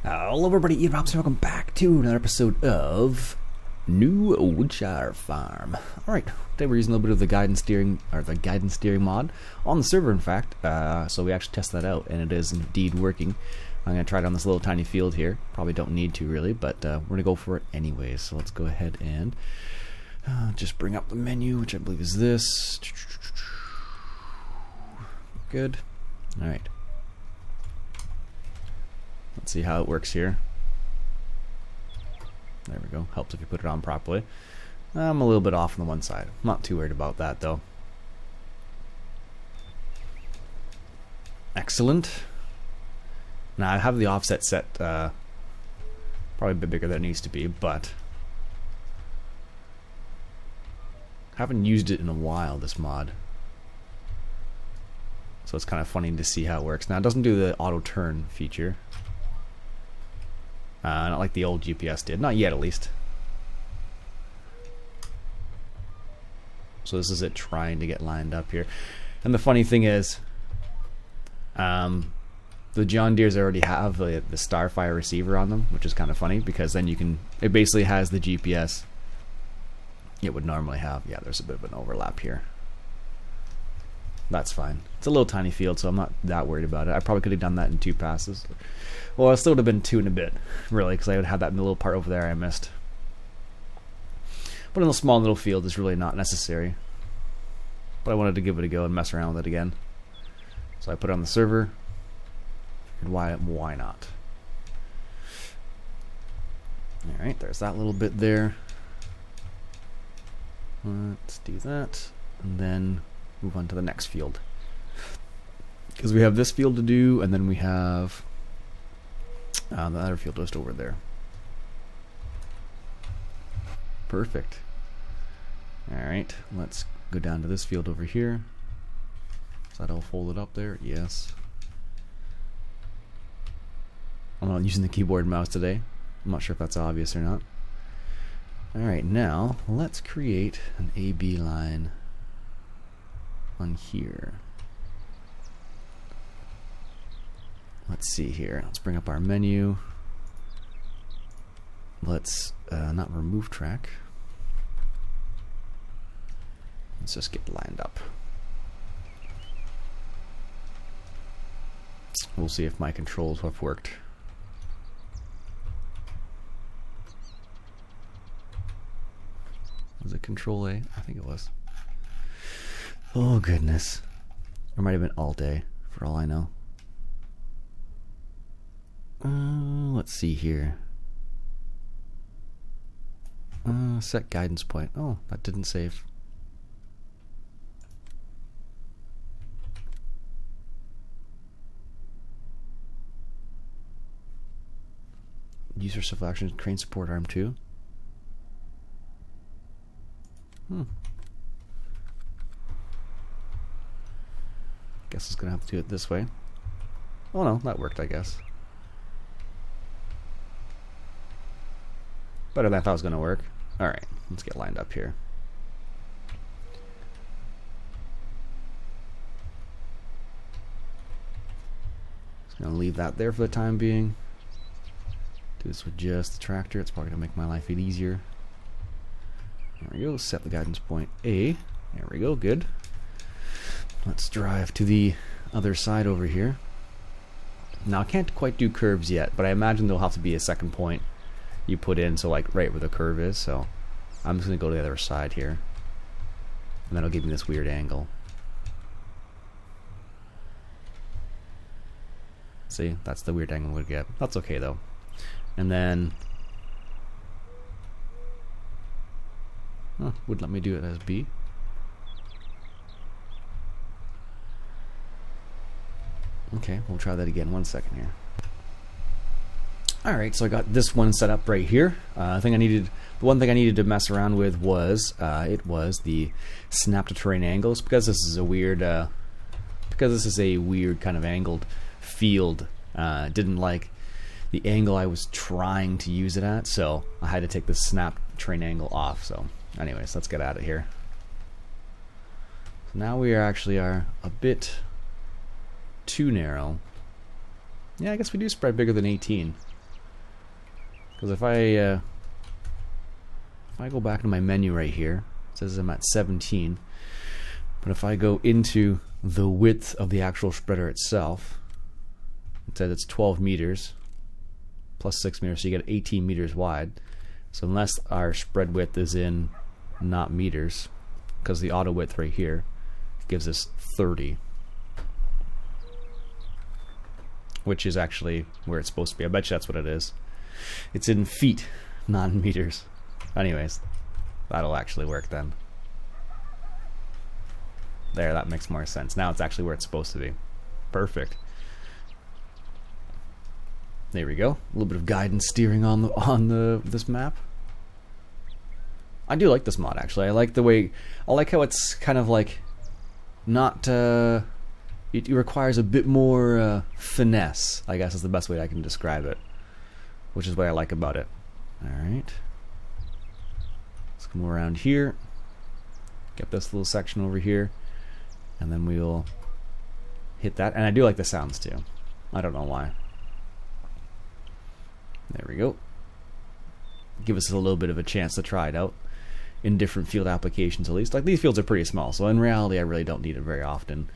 Hello everybody, Ian Robson, welcome back to another episode of New Woodshire Farm. Alright, today we're using a little bit of the guidance steering, or the guidance steering mod on the server in fact, so we actually test that out and it is indeed working. I'm going to try it on this little tiny field here, probably don't need to really, but we're going to go for it anyways. So let's go ahead and just bring up the menu, which I believe is this. Good. Alright. Let's see how it works here. There we go. Helps if you put it on properly. I'm a little bit off on the one side. I'm not too worried about that though. Excellent. Now I have the offset set probably a bit bigger than it needs to be, but haven't used it in a while, this mod. So it's kind of funny to see how it works. Now it doesn't do the auto turn feature. Not like the old GPS did. Not yet, at least. So this is it trying to get lined up here. And the funny thing is, the John Deeres already have the Starfire receiver on them, which is kind of funny because then you can, it basically has the GPS it would normally have. Yeah, there's a bit of an overlap here. That's fine. It's a little tiny field, so I'm not that worried about it. I probably could have done that in 2 passes. Well, it still would have been 2 and a bit, really, because I would have that little part over there I missed. But in a small little field is really not necessary. But I wanted to give it a go and mess around with it again. So I put it on the server. Figured why not? Alright, there's that little bit there. Let's do that. And then move on to the next field, because we have this field to do, and then we have the other field just over there. Perfect. Alright, let's go down to this field over here. Is that all folded up there? Yes. I'm not using the keyboard and mouse today. I'm not sure if that's obvious or not. Alright, now let's create an AB line on here. Let's see here. Let's bring up our menu. Let's not remove track. Let's just get lined up. We'll see if my controls have worked. Was it Control A? I think it was. Oh goodness. Or might have been Alt A, for all I know. Let's see here. Set guidance point. Oh, that didn't save. User selection, crane support arm 2. Guess it's gonna have to do it this way. Oh no, that worked, I guess. Better than I thought it was gonna work. Alright, let's get lined up here. Just gonna leave that there for the time being. Do this with just the tractor. It's probably gonna make my life a bit easier. There we go, set the guidance point A. There we go, good. Let's drive to the other side over here. Now I can't quite do curves yet, but I imagine there'll have to be a second point you put in, so like right where the curve is. So I'm just gonna go to the other side here, and that'll give me this weird angle. See, that's the weird angle we get. That's okay though. And then would let me do it as B. Okay, we'll try that again. 1 second here. Alright, so I got this one set up right here. The one thing I needed to mess around with was it was the snap to terrain angles, because this is a weird kind of angled field. Didn't like the angle I was trying to use it at, so I had to take the snap terrain angle off. So anyways, let's get at it here. So now we actually are a bit too narrow. Yeah, I guess we do spread bigger than 18. Because if I go back to my menu right here, it says I'm at 17. But if I go into the width of the actual spreader itself, it says it's 12 meters plus 6 meters, so you get 18 meters wide. So unless our spread width is in not meters, because the auto width right here gives us 30, which is actually where it's supposed to be. I bet you that's what it is. It's in feet, not in meters. Anyways, that'll actually work then. There, that makes more sense. Now it's actually where it's supposed to be. Perfect. There we go. A little bit of guidance steering on this map. I do like this mod actually. I like how it's kind of like not it requires a bit more finesse, I guess is the best way I can describe it, which is what I like about it. Alright, let's come around here, get this little section over here, and then we'll hit that. And I do like the sounds too. I don't know why. There we go. Give us a little bit of a chance to try it out in different field applications at least. Like, these fields are pretty small, so in reality I really don't need it very often,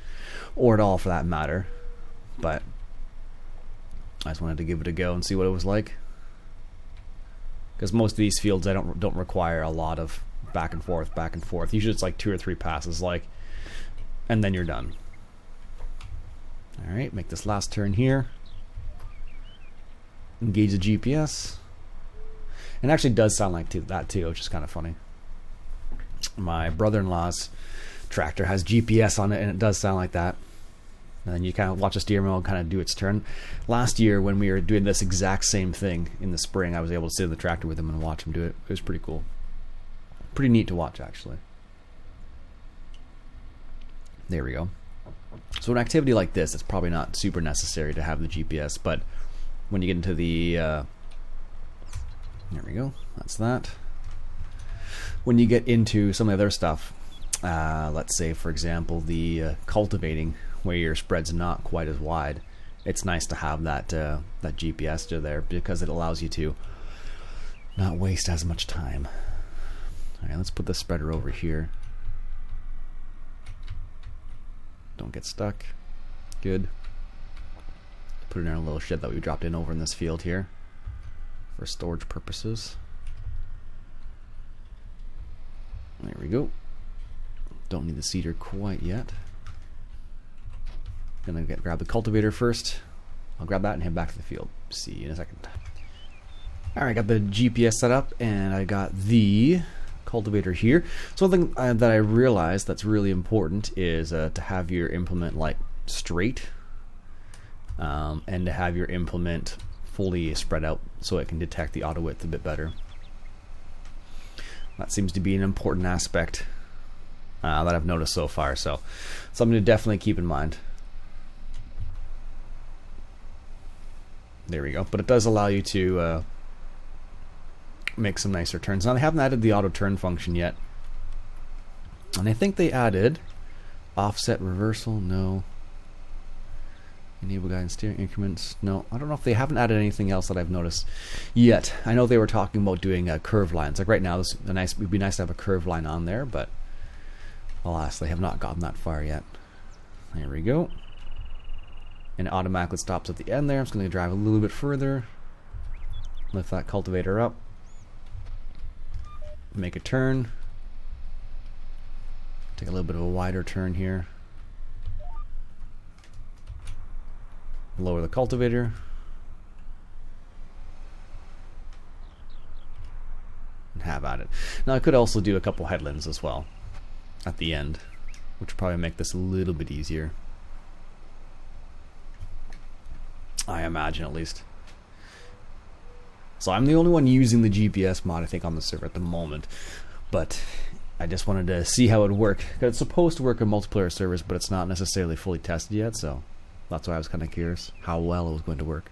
or at all for that matter, but I just wanted to give it a go and see what it was like, because most of these fields I don't require a lot of back and forth. Usually it's like 2 or 3 passes, like, and then you're done. Alright, make this last turn here, engage the GPS. It actually does sound like that too, which is kind of funny. My brother-in-law's tractor has GPS on it, and it does sound like that. And then you kind of watch the steering wheel kind of do its turn. Last year, when we were doing this exact same thing in the spring, I was able to sit in the tractor with him and watch him do it. It was pretty cool. Pretty neat to watch, actually. There we go. So an activity like this, it's probably not super necessary to have the GPS, but when you get into the... there we go. That's that. When you get into some of the other stuff, let's say, for example, the cultivating, where your spread's not quite as wide, it's nice to have that that GPS there, because it allows you to not waste as much time. All right, let's put the spreader over here. Don't get stuck. Good. Put it in our little shed that we dropped in over in this field here for storage purposes. There we go. Don't need the seeder quite yet. Gonna grab the cultivator first. I'll grab that and head back to the field. See you in a second. Alright, got the GPS set up, and I got the cultivator here. So one thing that I realized that's really important is to have your implement like straight, and to have your implement fully spread out so it can detect the auto width a bit better. That seems to be an important aspect that I've noticed so far, so something to definitely keep in mind. There we go. But it does allow you to make some nicer turns. Now, they haven't added the auto turn function yet, and I think they added offset reversal. No. Enable guidance steering increments. No, I don't know if they haven't added anything else that I've noticed yet. I know they were talking about doing curve lines. Like right now, this would be nice to have a curve line on there, but alas, they have not gotten that far yet. There we go. And it automatically stops at the end there. I'm just going to drive a little bit further. Lift that cultivator up. Make a turn. Take a little bit of a wider turn here. Lower the cultivator. And have at it. Now I could also do a couple headlands as well at the end, which would probably make this a little bit easier. I imagine, at least. So I'm the only one using the GPS mod, I think, on the server at the moment. But I just wanted to see how it would work. Because it's supposed to work on multiplayer servers, but it's not necessarily fully tested yet, so that's why I was kind of curious how well it was going to work.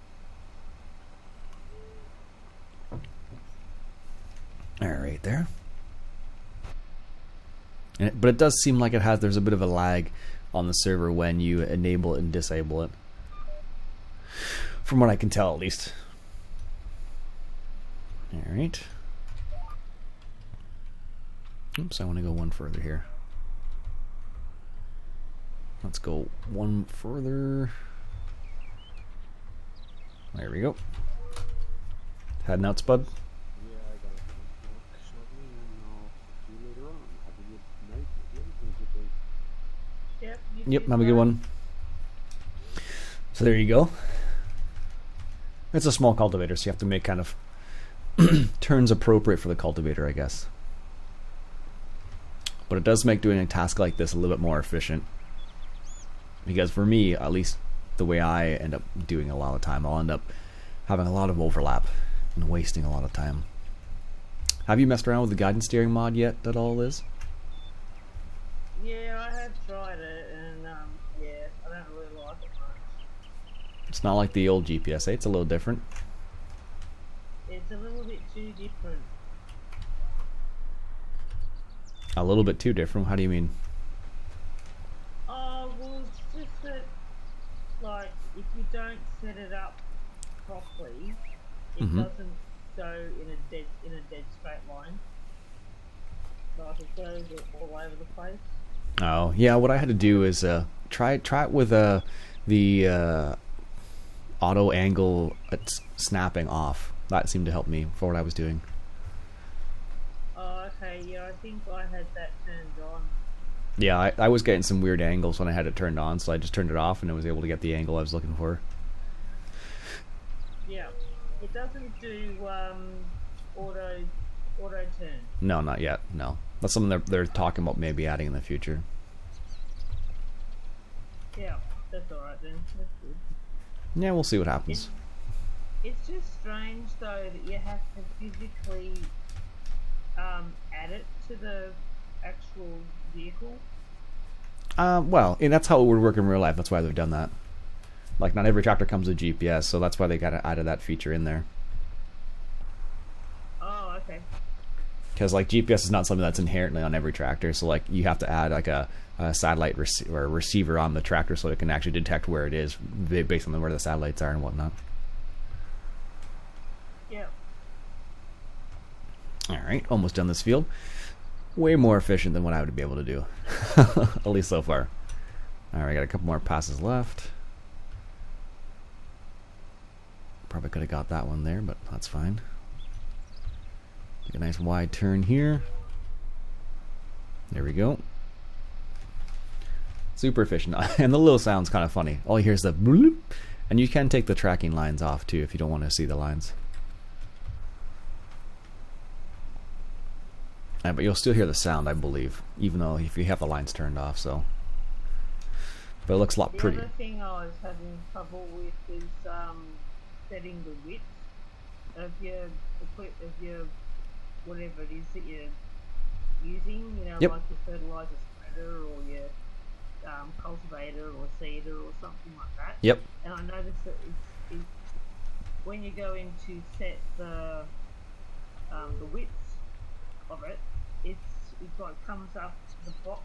Alright, there. But it does seem like there's a bit of a lag on the server when you enable it and disable it. From what I can tell, at least. Alright. Oops, I want to go one further here. Let's go one further. There we go. Heading out, Spud? Yeah, I gotta work shortly and I'll see you later on. Have a good night. Good day. Yep. You Yep, too, have a good bye. one. So there you go. It's a small cultivator, so you have to make kind of turns appropriate for the cultivator, I guess. But it does make doing a task like this a little bit more efficient. Because for me, at least the way I end up doing a lot of the time, I'll end up having a lot of overlap and wasting a lot of time. Have you messed around with the guidance steering mod yet at all, Liz? Yeah, I have tried it, and yeah, I don't really like it much. It's not like the old GPS, eh? It's a little different. It's a little bit too different. A little bit too different? How do you mean? Oh, well, it's just that, like, if you don't set it up properly, it doesn't go in a dead straight line. Like, it goes all over the place. Oh, yeah, what I had to do is try it with the auto angle snapping off. That seemed to help me for what I was doing. Oh, okay, yeah, I think I had that turned on. Yeah, I was getting some weird angles when I had it turned on, so I just turned it off and I was able to get the angle I was looking for. Yeah, it doesn't do auto turn. No, not yet, no. That's something they're talking about maybe adding in the future. Yeah, that's alright then. That's good. Yeah, we'll see what happens. It's just strange though that you have to physically add it to the actual vehicle. Well, and that's how it would work in real life. That's why they've done that. Like, not every tractor comes with GPS, so that's why they got added that feature in there. Oh, okay. Because like GPS is not something that's inherently on every tractor, so like you have to add like a satellite or receiver on the tractor so it can actually detect where it is based on where the satellites are and whatnot. Yeah. All right, almost done this field. Way more efficient than what I would be able to do, at least so far. All right, got a couple more passes left. Probably could have got that one there, but that's fine. Take a nice wide turn here. There we go. Super efficient. And the little sound's kind of funny. All you hear is the bloop. And you can take the tracking lines off too if you don't want to see the lines. But you'll still hear the sound, I believe, even though if you have the lines turned off. So, but it looks a lot prettier. The other thing I was having trouble with is setting the width of your whatever it is that you're using. You know, Yep. like your fertilizer spreader or your cultivator or seeder or something like that. Yep. And I noticed that it's when you go in to set the width of it, it like comes up the box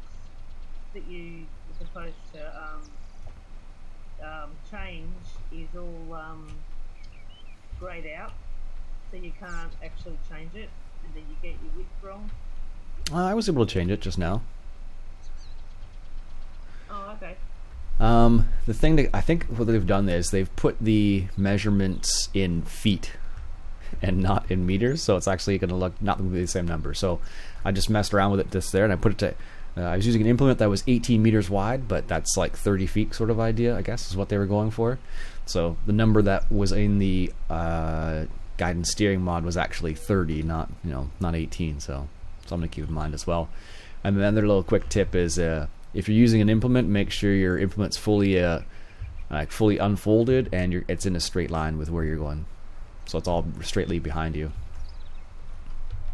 that you're supposed to change is all grayed out, so you can't actually change it, and then you get your width wrong. I was able to change it just now. Oh, okay. The thing that I think what they've done is they've put the measurements in feet and not in meters, so it's actually going to look not going to be the same number. So I just messed around with it just there, and I put it to. I was using an implement that was 18 meters wide, but that's like 30 feet sort of idea, I guess, is what they were going for. So the number that was in the guidance steering mod was actually 30, not 18. So something to keep in mind as well. And then their little quick tip is if you're using an implement, make sure your implement's fully unfolded and it's in a straight line with where you're going. So it's all straightly behind you.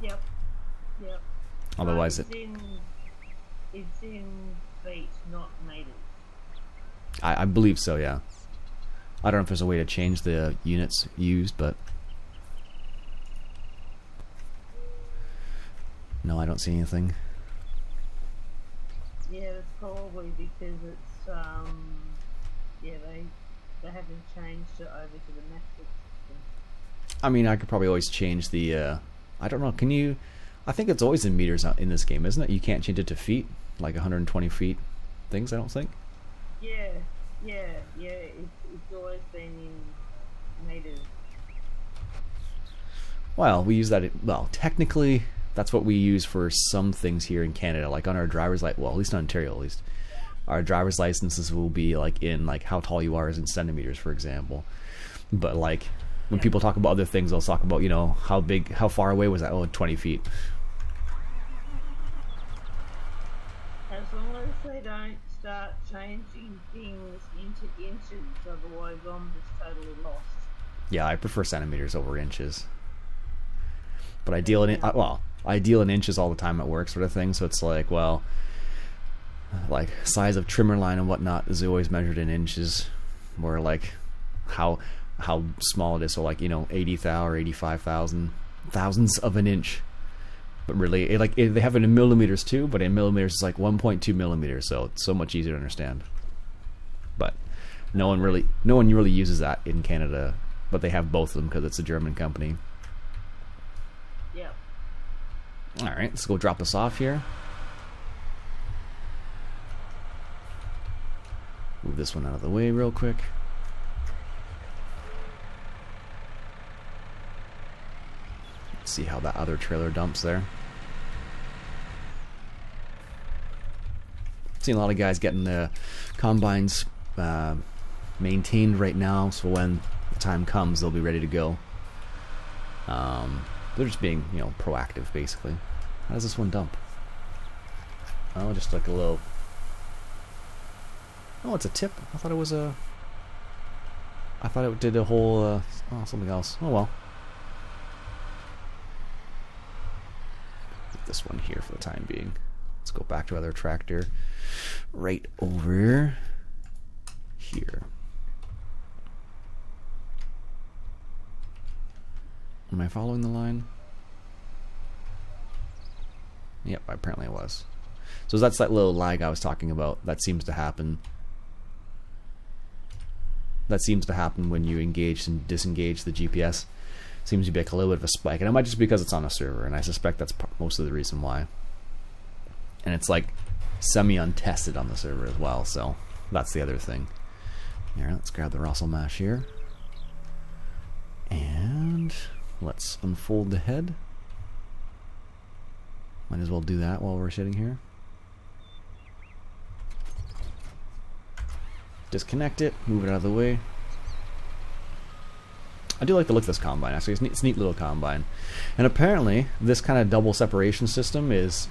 Yep. Otherwise it's in feet, not meters. I believe so, yeah. I don't know if there's a way to change the units used, but no, I don't see anything. Yeah, that's probably because it's they haven't changed it over to the metric system. I mean, I could probably always change the, I don't know, can you, I think it's always in meters in this game, isn't it? You can't change it to feet, like 120 feet things, I don't think. Yeah. It's always been in meters. Well, we use that, well, technically, that's what we use for some things here in Canada, like on our driver's license, well, at least in Ontario, at least. Our driver's licenses will be like in like how tall you are is in centimeters, for example. But like when people talk about other things, they'll talk about, you know, how far away was that? Oh, 20 feet. As long as they don't start changing things into inches, otherwise I'm just totally lost. Yeah, I prefer centimeters over inches. But I deal in I deal in inches all the time at work, sort of thing. So it's like, well, like size of trimmer line and whatnot is always measured in inches, or like how small it is. So like, you know, 80,000 or 85,000 thousandths of an inch. But really, they have it in millimeters too. But in millimeters, it's like 1.2 millimeters. So it's so much easier to understand. But no one really uses that in Canada. But they have both of them because it's a German company. Yeah. All right, let's go drop this off here. Move this one out of the way real quick. Let's see how that other trailer dumps there. Seen a lot of guys getting the combines maintained right now, so when the time comes, they'll be ready to go. They're just being, you know, proactive, basically. How does this one dump? Oh, just like a little... Oh, it's a tip. I thought it was a... I thought it did a whole... oh, something else. Oh, well. Put this one here for the time being. Let's go back to our other tractor. Right over here. Am I following the line? Yep, apparently I was. So that's that little lag I was talking about. That seems to happen. That seems to happen when you engage and disengage the GPS. Seems to be like a little bit of a spike. And it might just be because it's on a server, and I suspect that's most of the reason why. And it's like semi-untested on the server as well, so that's the other thing. Alright, let's grab the Russell mash here. And let's unfold the head. Might as well do that while we're sitting here. Disconnect it, move it out of the way. I do like the look of this combine, actually. It's a neat little combine. And apparently, this kind of double separation system is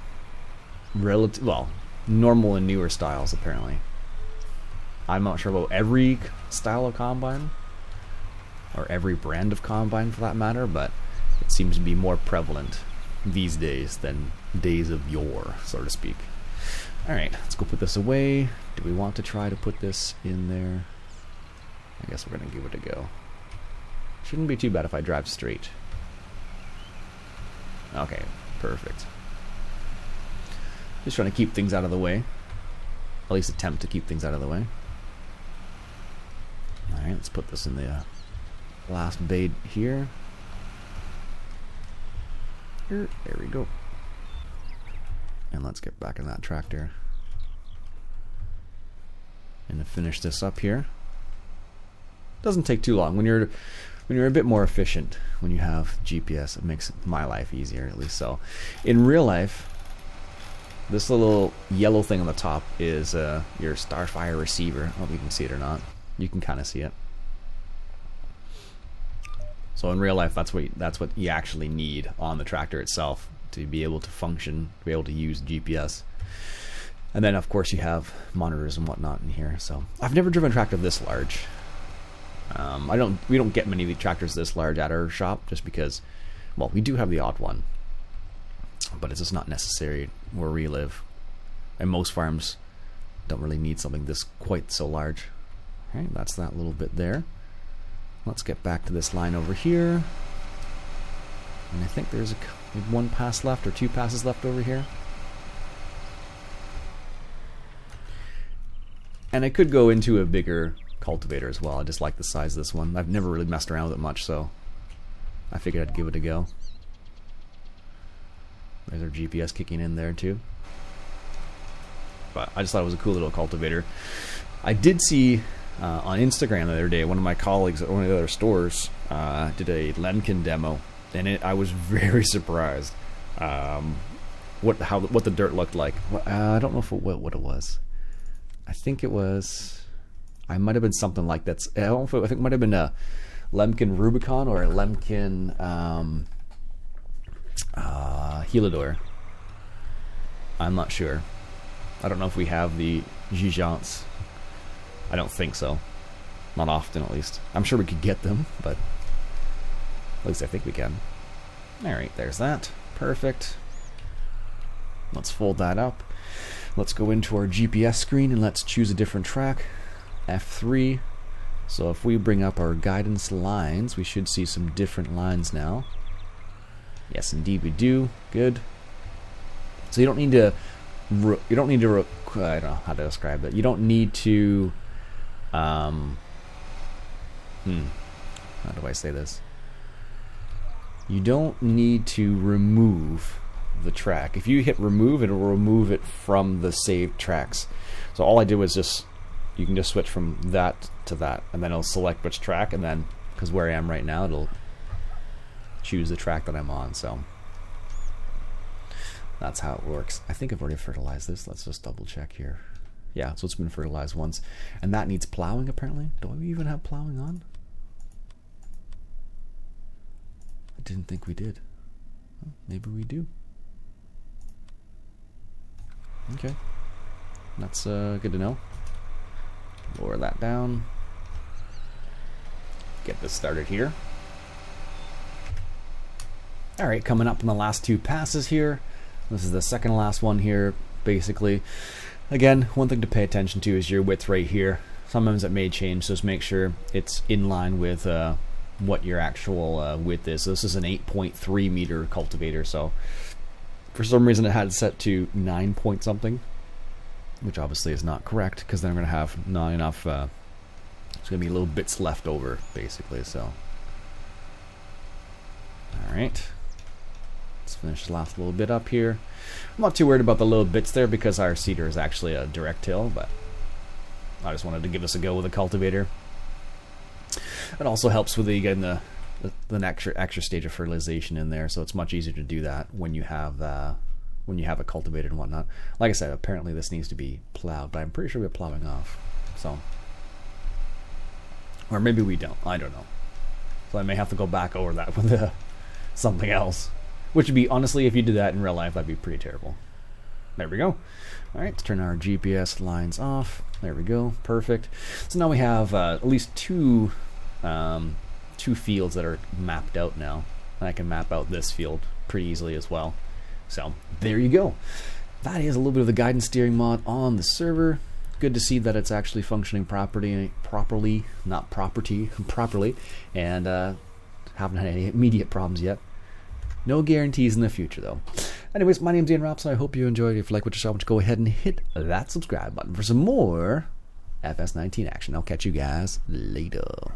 normal in newer styles, apparently. I'm not sure about every style of combine, or every brand of combine for that matter, but it seems to be more prevalent these days than days of yore, so to speak. Alright, let's go put this away. Do we want to try to put this in there? I guess we're going to give it a go. Shouldn't be too bad if I drive straight. Okay, perfect. Just trying to keep things out of the way. At least attempt to keep things out of the way. Alright, let's put this in the last bay here. There we go. And let's get back in that tractor. And to finish this up here. Doesn't take too long. When you're a bit more efficient, when you have GPS, it makes my life easier, at least so. In real life, this little yellow thing on the top is your Starfire receiver. I don't know if you can see it or not. You can kind of see it. So in real life, that's what you actually need on the tractor itself to be able to function, to be able to use GPS. And then of course you have monitors and whatnot in here. So I've never driven a tractor this large. We don't get many of the tractors this large at our shop, just because, well, we do have the odd one, but it's just not necessary where we live, and most farms don't really need something this quite so large. All right, that's that little bit there. Let's get back to this line over here, and I think there's one pass left or two passes left over here. And I could go into a bigger cultivator as well. I just like the size of this one. I've never really messed around with it much, so I figured I'd give it a go. There's our GPS kicking in there too. But I just thought it was a cool little cultivator. I did see on Instagram the other day, one of my colleagues at one of the other stores did a Lemkin demo, and I was very surprised what the dirt looked like. I don't know what it was. I think it was. I might have been something like that. I think it might have been a Lemkin Rubicon or a Lemkin Helador. I'm not sure. I don't know if we have the Gigants. I don't think so. Not often, at least. I'm sure we could get them, but at least I think we can. Alright, there's that. Perfect. Let's fold that up. Let's go into our GPS screen and let's choose a different track. F3. So if we bring up our guidance lines, we should see some different lines now. Yes, indeed we do. Good. So you don't need to I don't know how to describe it. You don't need to how do I say this? You don't need to remove the track. If you hit remove, it will remove it from the saved tracks. So all I did was you can just switch from that to that, and then it'll select which track, and then, because where I am right now, it'll choose the track that I'm on. So that's how it works. I think I've already fertilized this. Let's just double check here. Yeah, so it's been fertilized once. And that needs plowing, apparently. Do we even have plowing on? I didn't think we did. Well, maybe we do. Okay. That's good to know. Lower that down. Get this started here. Alright, coming up in the last two passes here. This is the second to last one here, basically. Again, one thing to pay attention to is your width right here. Sometimes it may change, so just make sure it's in line with what your actual width is. So this is an 8.3 meter cultivator, so for some reason it had it set to 9 point something, which obviously is not correct, because then I'm going to have not enough, there's going to be little bits left over, basically, so. Alright. Let's finish the last little bit up here. I'm not too worried about the little bits there because our seeder is actually a direct till, but I just wanted to give us a go with a cultivator. It also helps with getting the extra stage of fertilization in there, so it's much easier to do that when you have a cultivator and whatnot. Like I said, apparently this needs to be plowed, but I'm pretty sure we're plowing off. So, or maybe we don't. I don't know. So I may have to go back over that with something else. Which would be, honestly, if you did that in real life, that'd be pretty terrible. There we go. Alright, let's turn our GPS lines off. There we go. Perfect. So now we have at least two fields that are mapped out now. And I can map out this field pretty easily as well. So, there you go. That is a little bit of the guidance steering mod on the server. Good to see that it's actually functioning properly, and haven't had any immediate problems yet. No guarantees in the future, though. Anyways, my name's Iain Robson. I hope you enjoyed. If you like what you saw, go ahead and hit that subscribe button for some more FS19 action. I'll catch you guys later.